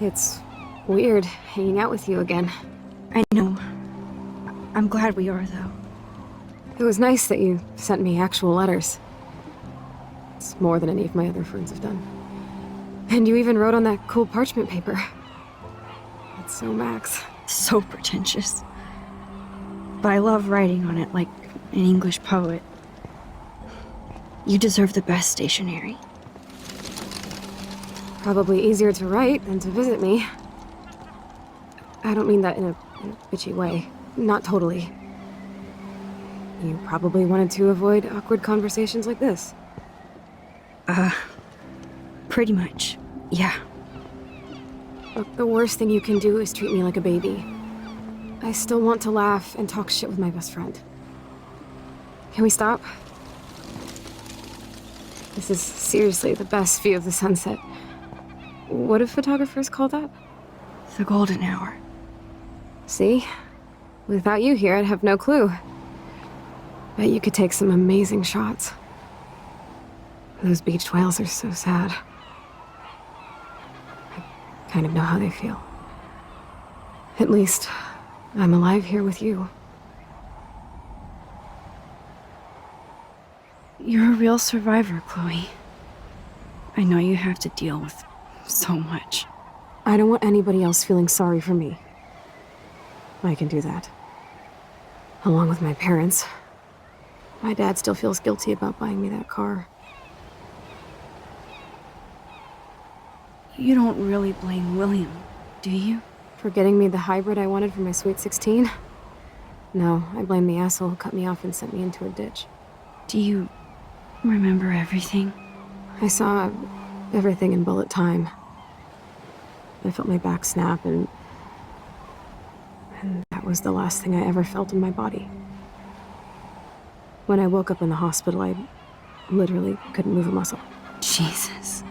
It's weird hanging out with you again. I know. I'm glad we are, though. It was nice that you sent me actual letters. It's more than any of my other friends have done. And you even wrote on that cool parchment paper. It's so Max. So pretentious. But I love writing on it like an English poet. You deserve the best stationery. Probably easier to write than to visit me. I don't mean that in a bitchy way. Not totally. You probably wanted to avoid awkward conversations like this. Pretty much, yeah. Look, the worst thing you can do is treat me like a baby. I still want to laugh and talk shit with my best friend. Can we stop? This is seriously the best view of the sunset. What do photographers call that? The golden hour. See? Without you here, I'd have no clue. Bet you could take some amazing shots. Those beached whales are so sad. I kind of know how they feel. At least, I'm alive here with you. You're a real survivor, Chloe. I know you have to deal with so much. I don't want anybody else feeling sorry for me. I can do that. Along with my parents. My dad still feels guilty about buying me that car. You don't really blame William, do you? For getting me the hybrid I wanted for my Sweet 16? No, I blame the asshole who cut me off and sent me into a ditch. Do you remember everything? I saw everything in bullet time. I felt my back snap and that was the last thing I ever felt in my body. When I woke up in the hospital, I literally couldn't move a muscle. Jesus.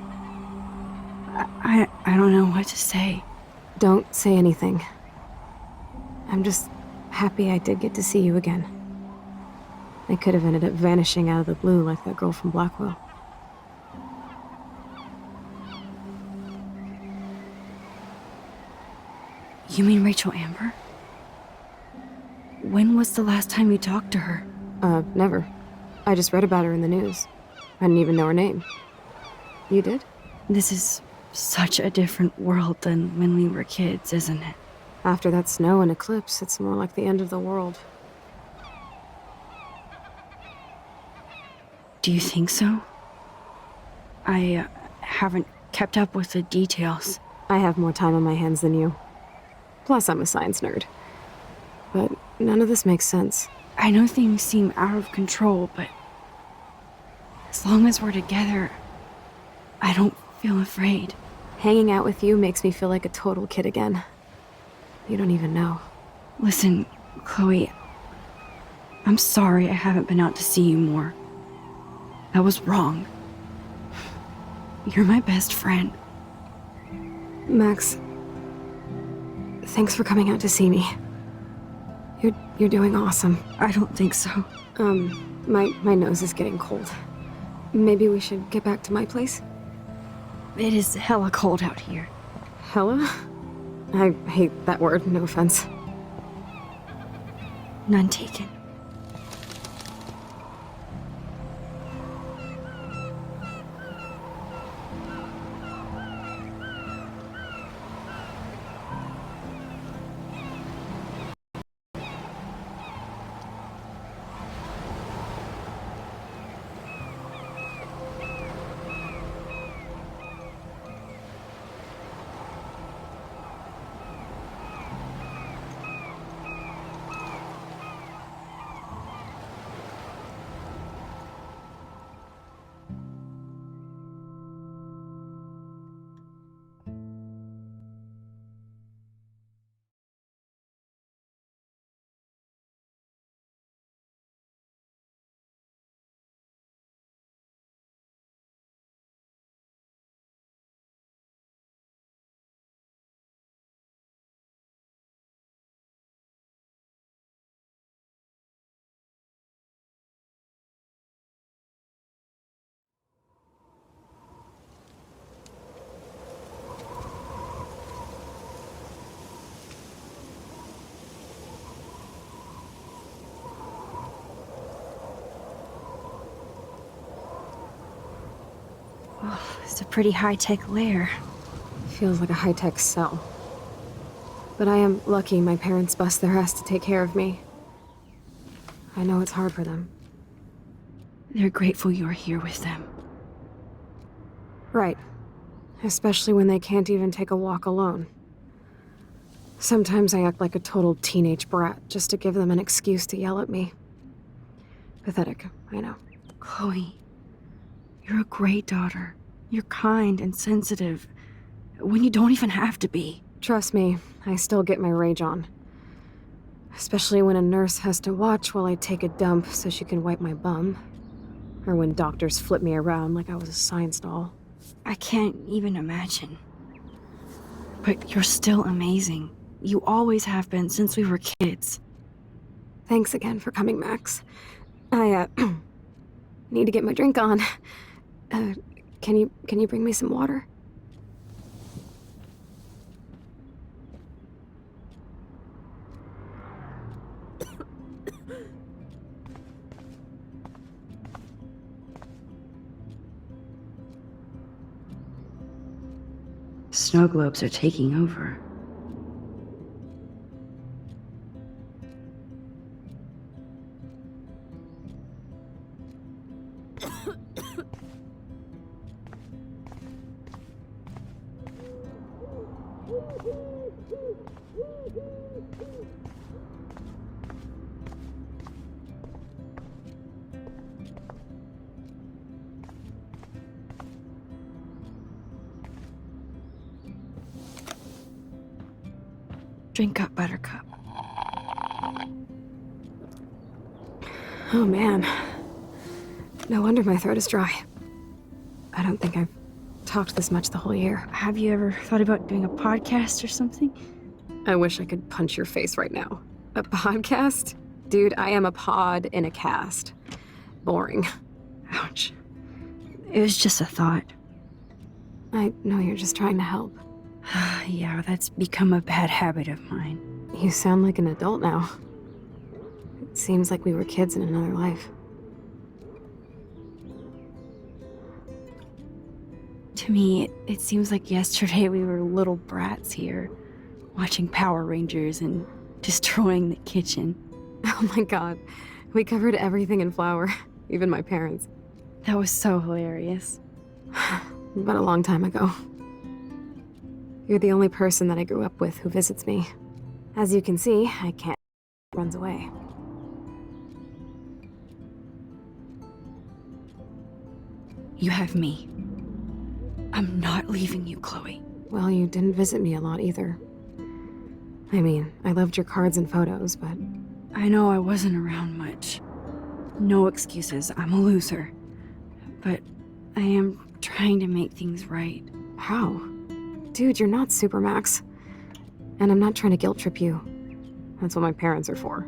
I don't know what to say. Don't say anything. I'm just happy I did get to see you again. I could have ended up vanishing out of the blue like that girl from Blackwell. You mean Rachel Amber? When was the last time you talked to her? Never. I just read about her in the news. I didn't even know her name. You did? This is such a different world than when we were kids, isn't it? After that snow and eclipse, it's more like the end of the world. Do you think so? I haven't kept up with the details. I have more time on my hands than you. Plus, I'm a science nerd. But none of this makes sense. I know things seem out of control, but as long as we're together, I don't feel afraid. Hanging out with you makes me feel like a total kid again. You don't even know. Listen, Chloe, I'm sorry I haven't been out to see you more. That was wrong. You're my best friend. Max, thanks for coming out to see me. You're doing awesome. I don't think so. My nose is getting cold. Maybe we should get back to my place? It is hella cold out here. Hella? I hate that word, no offense. None taken. It's a pretty high-tech lair. Feels like a high-tech cell. But I am lucky my parents bust their ass to take care of me. I know it's hard for them. They're grateful you're here with them. Right. Especially when they can't even take a walk alone. Sometimes I act like a total teenage brat just to give them an excuse to yell at me. Pathetic, I know. Chloe, you're a great daughter. You're kind and sensitive, when you don't even have to be. Trust me, I still get my rage on. Especially when a nurse has to watch while I take a dump so she can wipe my bum. Or when doctors flip me around like I was a science doll. I can't even imagine. But you're still amazing. You always have been since we were kids. Thanks again for coming, Max. I, need to get my drink on. Can you bring me some water? Snow globes are taking over. Drink up, Buttercup. Oh man. No wonder my throat is dry. I don't think I've talked this much the whole year. Have you ever thought about doing a podcast or something? I wish I could punch your face right now. A podcast? Dude, I am a pod in a cast. Boring. Ouch. It was just a thought. I know you're just trying to help. Yeah, that's become a bad habit of mine. You sound like an adult now. It seems like we were kids in another life. To me, it seems like yesterday we were little brats here, watching Power Rangers and destroying the kitchen. Oh my god. We covered everything in flour. Even my parents. That was so hilarious. But a long time ago. You're the only person that I grew up with who visits me. As you can see, I can't runs away. You have me. I'm not leaving you, Chloe. Well, you didn't visit me a lot either. I mean, I loved your cards and photos, but... I know I wasn't around much. No excuses, I'm a loser. But I am trying to make things right. How? Dude, you're not Super Max. And I'm not trying to guilt trip you. That's what my parents are for.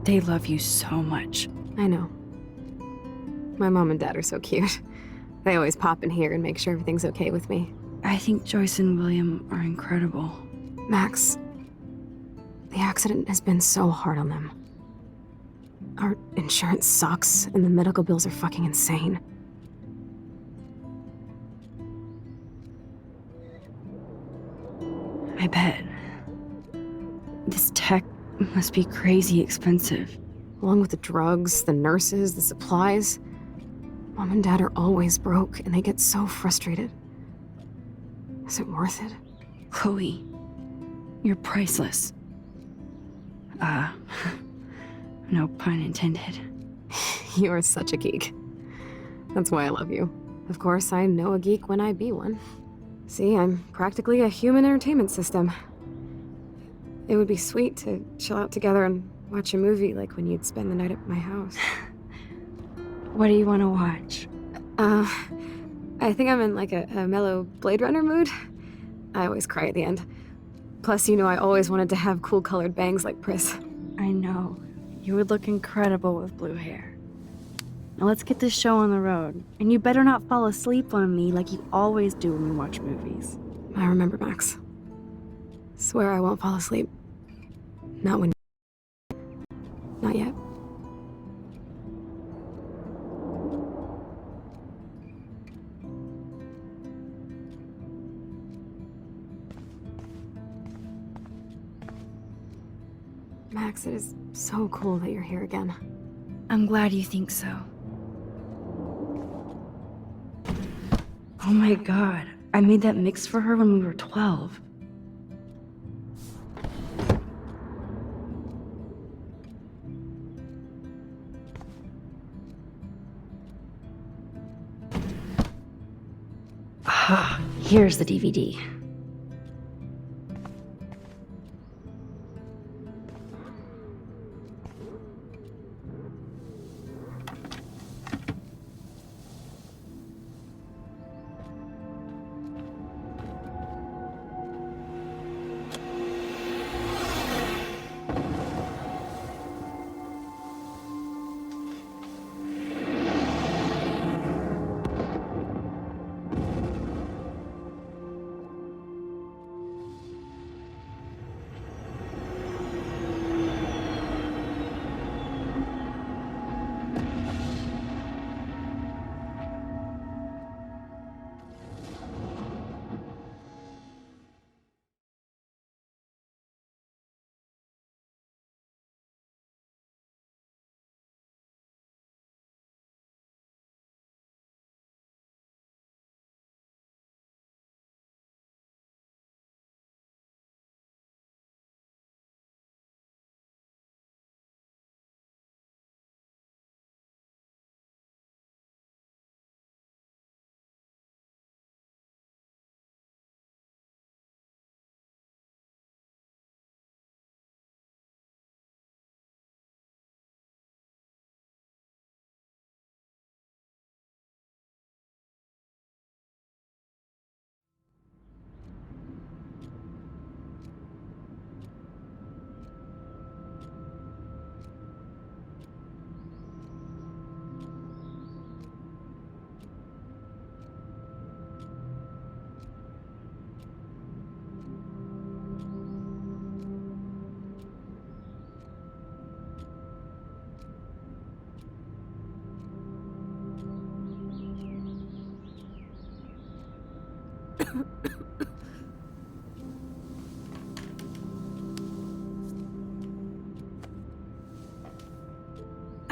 They love you so much. I know. My mom and dad are so cute. They always pop in here and make sure everything's okay with me. I think Joyce and William are incredible. Max, the accident has been so hard on them. Our insurance sucks, and the medical bills are fucking insane. I bet. This tech must be crazy expensive. Along with the drugs, the nurses, the supplies. Mom and Dad are always broke, and they get so frustrated. Is it worth it? Chloe, you're priceless. No pun intended. You're such a geek. That's why I love you. Of course, I know a geek when I be one. See, I'm practically a human entertainment system. It would be sweet to chill out together and watch a movie like when you'd spend the night at my house. What do you want to watch? I think I'm in like a mellow Blade Runner mood. I always cry at the end. Plus, you know, I always wanted to have cool colored bangs like Pris. I know. You would look incredible with blue hair. Now let's get this show on the road. And you better not fall asleep on me like you always do when we watch movies. I remember, Max. Swear I won't fall asleep. Not when Not yet. Max, it is so cool that you're here again. I'm glad you think so. Oh my god, I made that mix for her when we were 12. Ah, here's the DVD.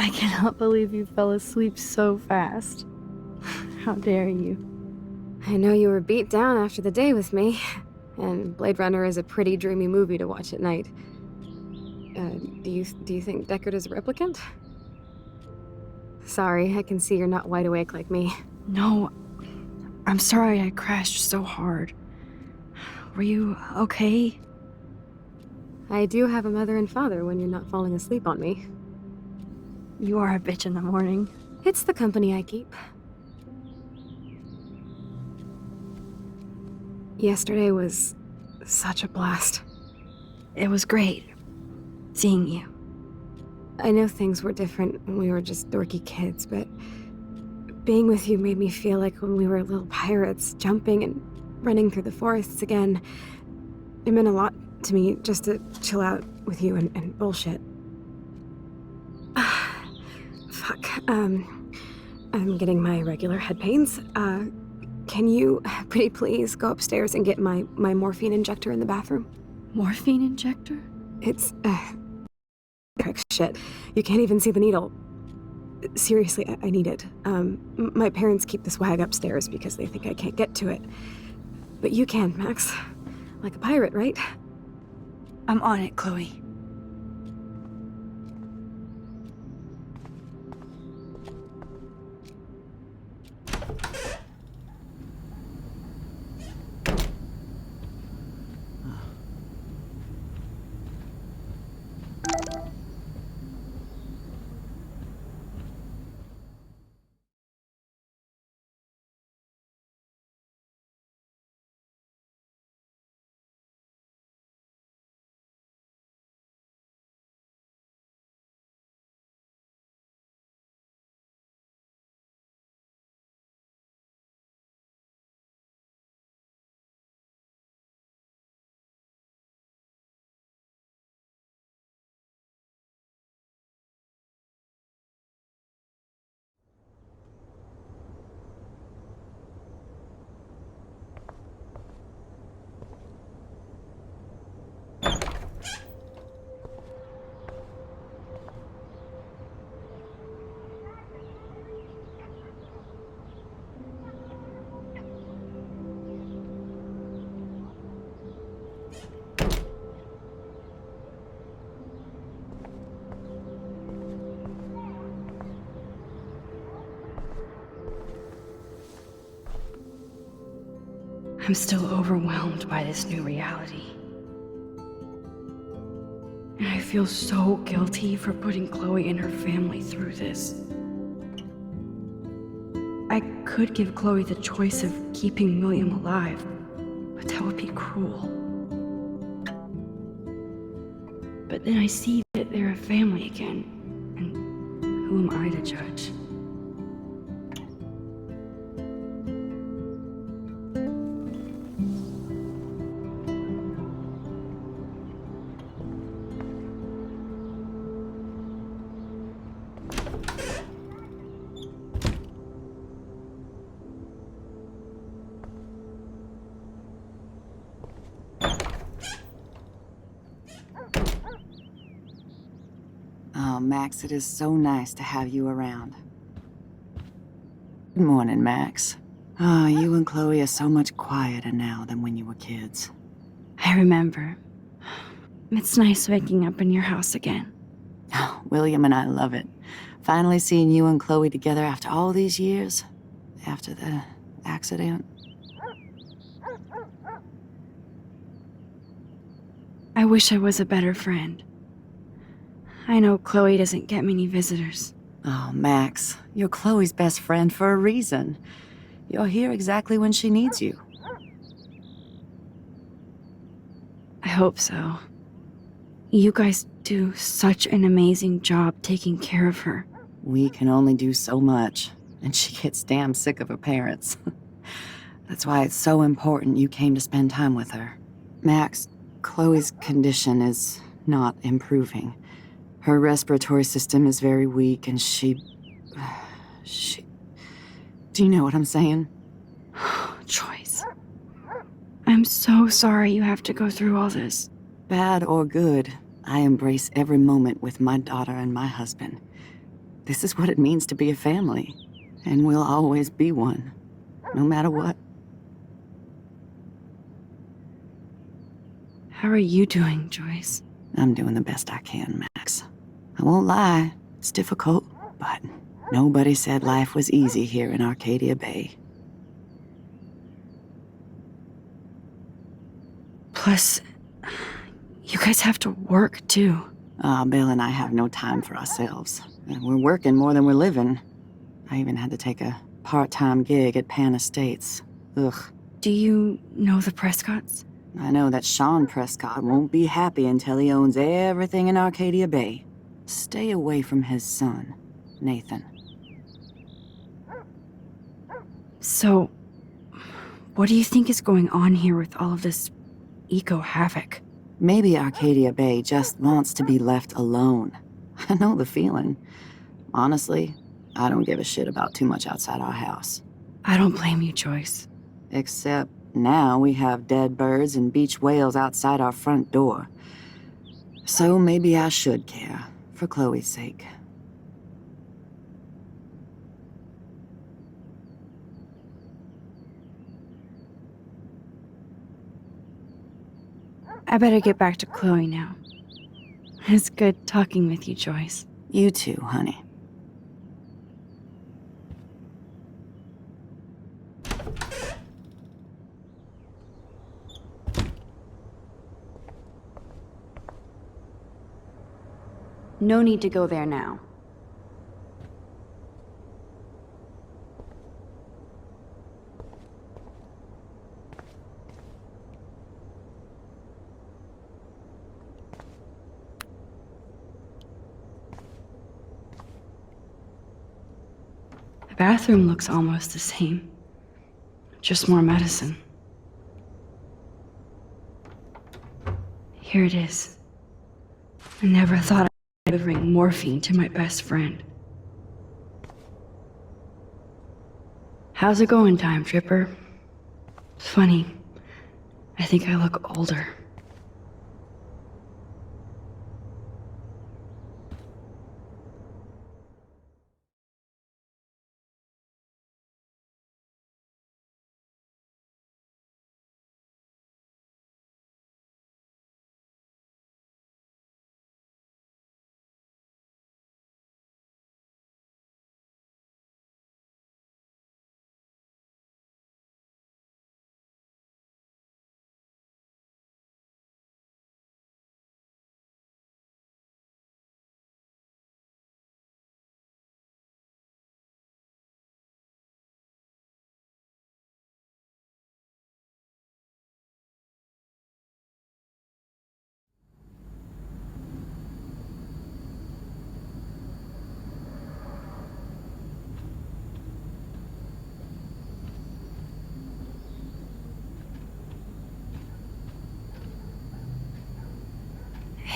I cannot believe you fell asleep so fast. How dare you? I know you were beat down after the day with me, and Blade Runner is a pretty dreamy movie to watch at night. Do you think Deckard is a replicant? Sorry, I can see you're not wide awake like me. No, I'm sorry I crashed so hard. Were you okay? I do have a mother and father when you're not falling asleep on me. You are a bitch in the morning. It's the company I keep. Yesterday was such a blast. It was great seeing you. I know things were different when we were just dorky kids, but being with you made me feel like when we were little pirates, jumping and running through the forests again. It meant a lot to me just to chill out with you and bullshit. Fuck, I'm getting my regular head pains. Can you, pretty please, go upstairs and get my morphine injector in the bathroom? Morphine injector? It's, shit. You can't even see the needle. Seriously, I need it. My parents keep the swag upstairs because they think I can't get to it. But you can, Max. Like a pirate, right? I'm on it, Chloe. I'm still overwhelmed by this new reality. And I feel so guilty for putting Chloe and her family through this. I could give Chloe the choice of keeping William alive, but that would be cruel. But then I see that they're a family again, and who am I to judge? Oh, Max, it is so nice to have you around. Good morning, Max. Oh, you and Chloe are so much quieter now than when you were kids. I remember. It's nice waking up in your house again. Oh, William and I love it. Finally seeing you and Chloe together after all these years. After the accident. I wish I was a better friend. I know Chloe doesn't get many visitors. Oh, Max, you're Chloe's best friend for a reason. You're here exactly when she needs you. I hope so. You guys do such an amazing job taking care of her. We can only do so much, and she gets damn sick of her parents. That's why it's so important you came to spend time with her. Max, Chloe's condition is not improving. Her respiratory system is very weak, and she... Do you know what I'm saying? Joyce. I'm so sorry you have to go through all this. Bad or good, I embrace every moment with my daughter and my husband. This is what it means to be a family, and we'll always be one, no matter what. How are you doing, Joyce? I'm doing the best I can, Max. I won't lie, it's difficult, but nobody said life was easy here in Arcadia Bay. Plus, you guys have to work, too. Bill and I have no time for ourselves. And we're working more than we're living. I even had to take a part-time gig at Pan Estates. Ugh. Do you know the Prescotts? I know that Sean Prescott won't be happy until he owns everything in Arcadia Bay. Stay away from his son, Nathan. So, what do you think is going on here with all of this eco-havoc? Maybe Arcadia Bay just wants to be left alone. I know the feeling. Honestly, I don't give a shit about too much outside our house. I don't blame you, Joyce. Except now we have dead birds and beach whales outside our front door. So maybe I should care, for Chloe's sake. I better get back to Chloe now. It's good talking with you, Joyce. You too, honey. No need to go there now. The bathroom looks almost the same. Just more medicine. Here it is. I never thought I'd be delivering morphine to my best friend. How's it going, Time Tripper? Funny. I think I look older.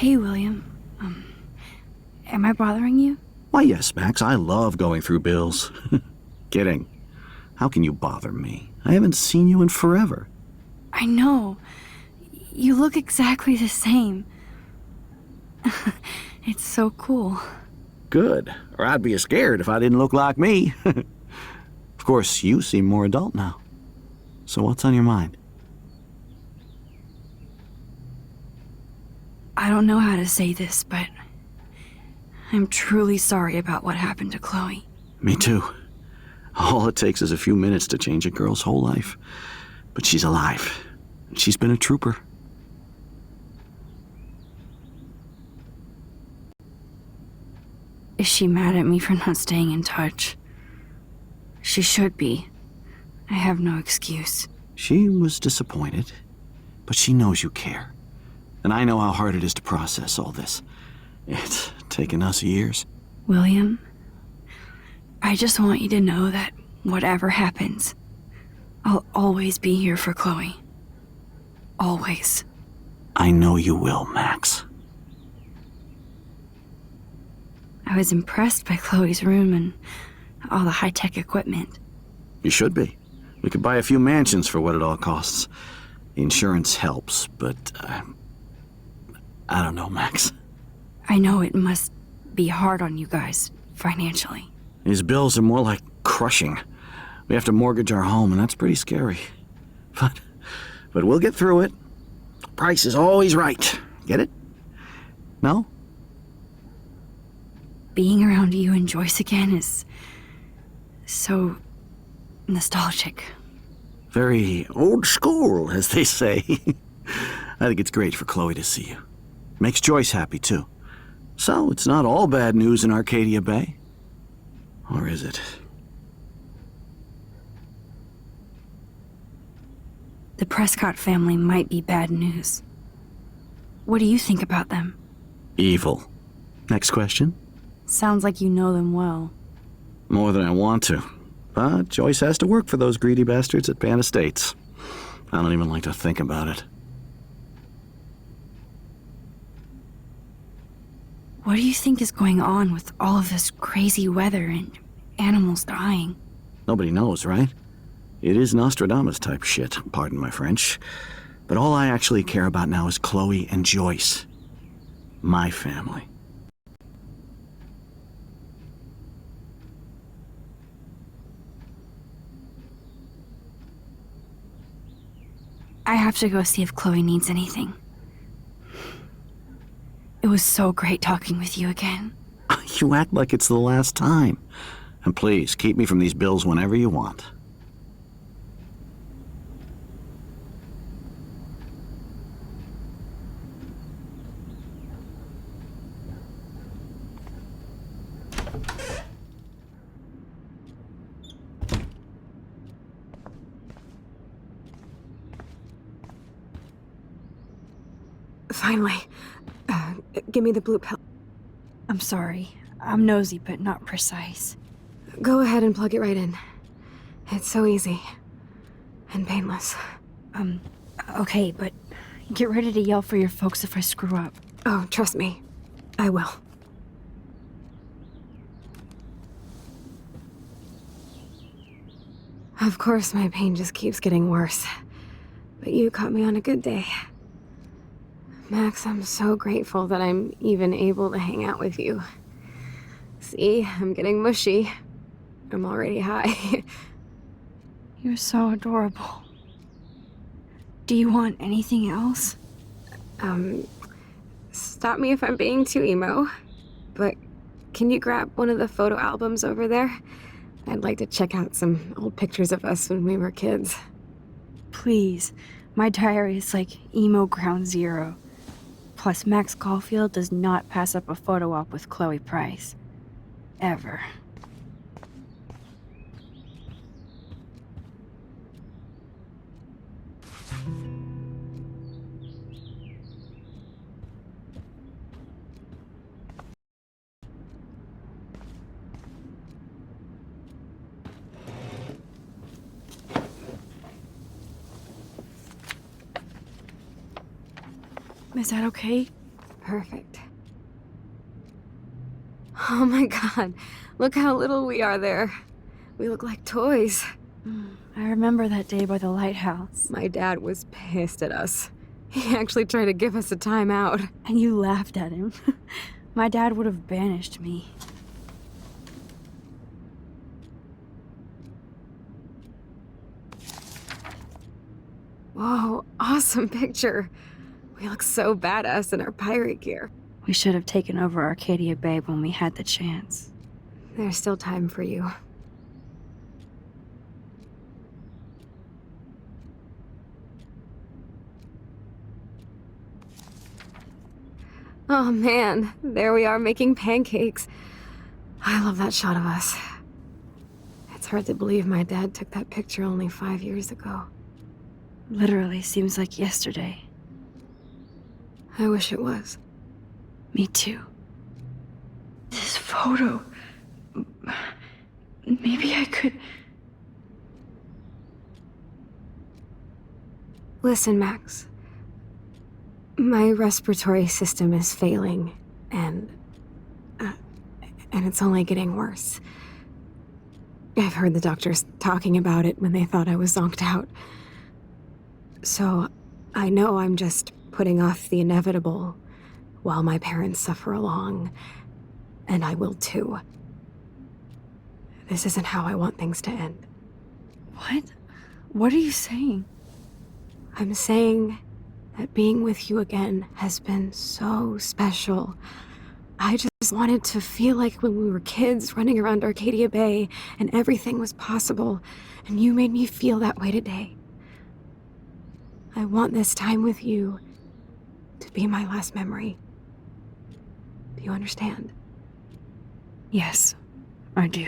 Hey, William. Am I bothering you? Why, yes, Max, I love going through bills. Kidding. How can you bother me? I haven't seen you in forever. I know. You look exactly the same. It's so cool. Good. Or I'd be scared if I didn't look like me. Of course, you seem more adult now. So what's on your mind? I don't know how to say this, but I'm truly sorry about what happened to Chloe. Me too. All it takes is a few minutes to change a girl's whole life. But she's alive. And she's been a trooper. Is she mad at me for not staying in touch? She should be. I have no excuse. She was disappointed, but she knows you care. And I know how hard it is to process all this. It's taken us years. William, I just want you to know that whatever happens, I'll always be here for Chloe. Always. I know you will, Max. I was impressed by Chloe's room and all the high-tech equipment. You should be. We could buy a few mansions for what it all costs. Insurance helps, but I don't know, Max. I know it must be hard on you guys, financially. These bills are more like crushing. We have to mortgage our home, and that's pretty scary. But we'll get through it. Price is always right. Get it? No? Being around you and Joyce again is so nostalgic. Very old school, as they say. I think it's great for Chloe to see you. Makes Joyce happy, too. So, it's not all bad news in Arcadia Bay. Or is it? The Prescott family might be bad news. What do you think about them? Evil. Next question. Sounds like you know them well. More than I want to. But Joyce has to work for those greedy bastards at Pan Estates. I don't even like to think about it. What do you think is going on with all of this crazy weather and animals dying? Nobody knows, right? It is Nostradamus type shit, pardon my French. But all I actually care about now is Chloe and Joyce. My family. I have to go see if Chloe needs anything. It was so great talking with you again. You act like it's the last time. And please, keep me from these bills whenever you want. Finally. Give me the blue pill. I'm sorry. I'm nosy, but not precise. Go ahead and plug it right in. It's so easy. And painless. Okay, but get ready to yell for your folks if I screw up. Oh, trust me. I will. Of course, my pain just keeps getting worse. But you caught me on a good day. Max, I'm so grateful that I'm even able to hang out with you. See, I'm getting mushy. I'm already high. You're so adorable. Do you want anything else? Stop me if I'm being too emo, but can you grab one of the photo albums over there? I'd like to check out some old pictures of us when we were kids. Please. My diary is like emo ground zero. Plus, Max Caulfield does not pass up a photo op with Chloe Price. Ever. Is that okay? perfect. Oh my god, look how little we are there. We look like toys. I remember that day by the lighthouse. My dad was pissed at us. He actually tried to give us a timeout. And you laughed at him. My dad would have banished me. Whoa, awesome picture. We look so badass in our pirate gear. We should have taken over Arcadia Bay when we had the chance. There's still time for you. Oh man, there we are making pancakes. I love that shot of us. It's hard to believe my dad took that picture only 5 years ago. Literally seems like yesterday. I wish it was. Me too. This photo... Maybe I could... Listen, Max. My respiratory system is failing, and it's only getting worse. I've heard the doctors talking about it when they thought I was zonked out. So, I know I'm just putting off the inevitable while my parents suffer along, and I will too. This isn't how I want things to end. What? What are you saying? I'm saying that being with you again has been so special. I just wanted to feel like when we were kids running around Arcadia Bay and everything was possible, and you made me feel that way today. I want this time with you to be my last memory. Do you understand? Yes, I do.